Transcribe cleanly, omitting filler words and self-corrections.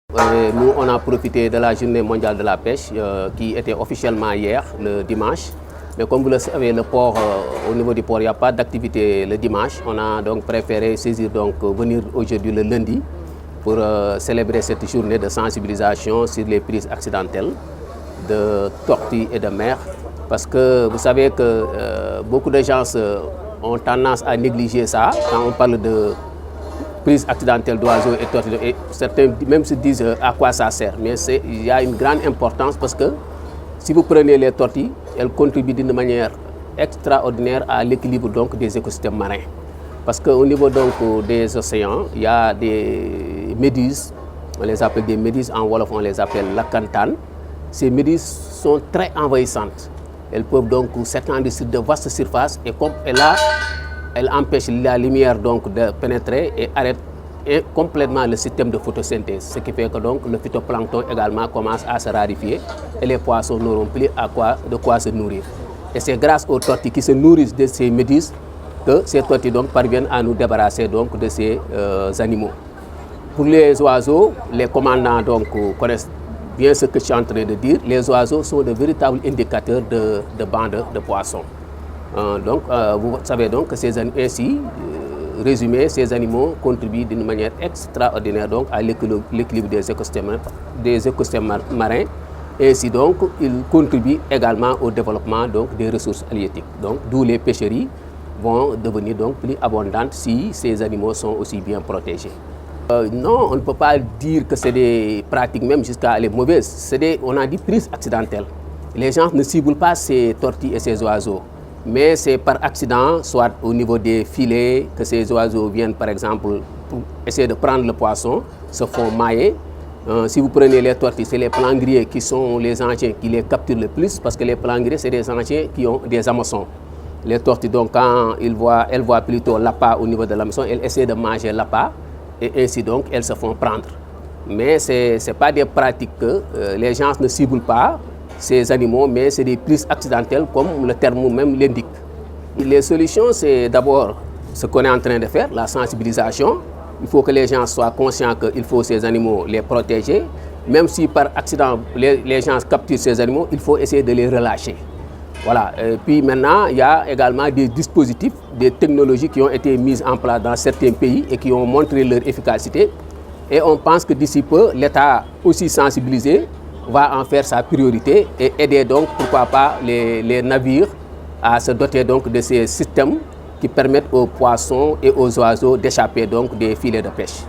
Nous, on a profité de la journée mondiale de la pêche qui était officiellement hier, le dimanche. Mais comme vous le savez, le port, au niveau du port, il n'y a pas d'activité le dimanche. On a donc préféré venir aujourd'hui le lundi pour célébrer cette journée de sensibilisation sur les prises accidentelles de tortues et de mer. Parce que vous savez que beaucoup de gens ont tendance à négliger ça quand on parle de prise accidentelle d'oiseaux et tortues. Et certains même se disent à quoi ça sert. Mais il y a une grande importance parce que si vous prenez les tortues, elles contribuent d'une manière extraordinaire à l'équilibre des écosystèmes marins. Parce qu'au niveau des océans, il y a des méduses, on les appelle des méduses, en Wolof on les appelle lakantan. Ces méduses sont très envahissantes. Elles peuvent donc s'étendre sur de vastes surfaces et là, elles empêchent la lumière de pénétrer et arrêtent complètement le système de photosynthèse. Ce qui fait que le phytoplancton également commence à se raréfier et les poissons n'auront plus de quoi se nourrir. Et c'est grâce aux tortues qui se nourrissent de ces méduses que ces tortues parviennent à nous débarrasser de ces animaux. Pour les oiseaux, les commandants connaissent bien ce que je suis en train de dire. Les oiseaux sont de véritables indicateurs de bandes de poissons. Vous savez donc que résumé, ces animaux contribuent d'une manière extraordinaire à l'équilibre des écosystèmes marins. Et ainsi ils contribuent également au développement des ressources halieutiques. D'où les pêcheries vont devenir plus abondantes si ces animaux sont aussi bien protégés. Non, on ne peut pas dire que c'est des pratiques même jusqu'à les mauvaises. On a dit prises accidentelles. Les gens ne ciblent pas ces tortues et ces oiseaux. Mais c'est par accident, soit au niveau des filets, que ces oiseaux viennent par exemple pour essayer de prendre le poisson, se font mailler. Si vous prenez les tortues, c'est les plangriers qui sont les engins qui les capturent le plus, parce que les plangriers, c'est des engins qui ont des hameçons. Les tortues, quand elles voient plutôt l'appât au niveau de l'hameçon, elles essaient de manger l'appât et ainsi elles se font prendre. Mais ce n'est pas des pratiques que les gens ne ciblent pas ces animaux, mais c'est des prises accidentelles comme le terme même l'indique. Les solutions, c'est d'abord ce qu'on est en train de faire, la sensibilisation. Il faut que les gens soient conscients qu'il faut ces animaux les protéger. Même si par accident les gens capturent ces animaux, il faut essayer de les relâcher. Voilà. Et puis maintenant, il y a également des dispositifs, des technologies qui ont été mises en place dans certains pays et qui ont montré leur efficacité. Et on pense que d'ici peu, l'État aussi sensibilisé va en faire sa priorité et aider pourquoi pas les navires à se doter de ces systèmes qui permettent aux poissons et aux oiseaux d'échapper des filets de pêche.